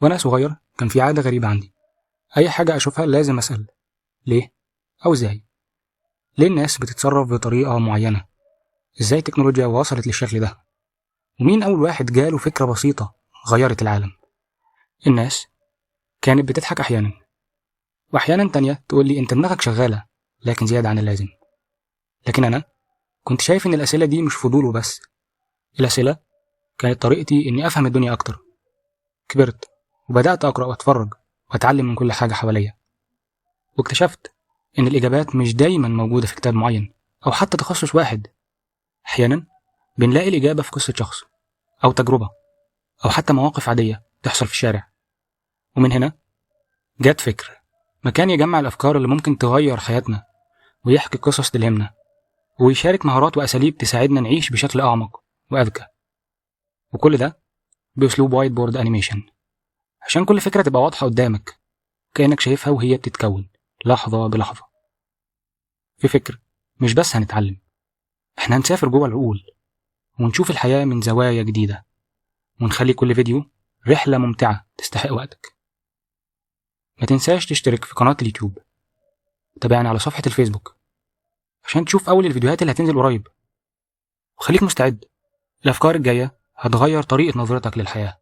وأنا صغير كان في عادة غريبة عندي، أي حاجة أشوفها لازم أسأل ليه أو إزاي. ليه الناس بتتصرف بطريقة معينة؟ إزاي التكنولوجيا وصلت للشكل ده؟ ومين أول واحد جاله فكرة بسيطة غيرت العالم؟ الناس كانت بتضحك أحيانا، وأحيانا تانية تقول لي أنت دماغك شغالة لكن زيادة عن اللازم. لكن أنا كنت شايف إن الأسئلة دي مش فضول وبس، الأسئلة كانت طريقتي إني أفهم الدنيا أكتر. كبرت وبدأت أقرأ وأتفرج وأتعلم من كل حاجة حواليا، واكتشفت إن الإجابات مش دايما موجودة في كتاب معين أو حتى تخصص واحد. أحيانا بنلاقي الإجابة في قصة شخص أو تجربة أو حتى مواقف عادية تحصل في الشارع. ومن هنا جت فكر مكان يجمع الأفكار اللي ممكن تغير حياتنا، ويحكي قصص تلهمنا، ويشارك مهارات وأساليب تساعدنا نعيش بشكل أعمق وأذكى. وكل ده بأسلوب وايت بورد أنيميشن، عشان كل فكرة تبقى واضحة قدامك كأنك شايفها وهي بتتكون لحظة بلحظة. في فكر مش بس هنتعلم، احنا هنسافر جوه العقول ونشوف الحياة من زوايا جديدة، ونخلي كل فيديو رحلة ممتعة تستحق وقتك. ما تنساش تشترك في قناة اليوتيوب، تابعني على صفحة الفيسبوك عشان تشوف أول الفيديوهات اللي هتنزل قريب. وخليك مستعد، الأفكار الجاية هتغير طريقة نظرتك للحياة.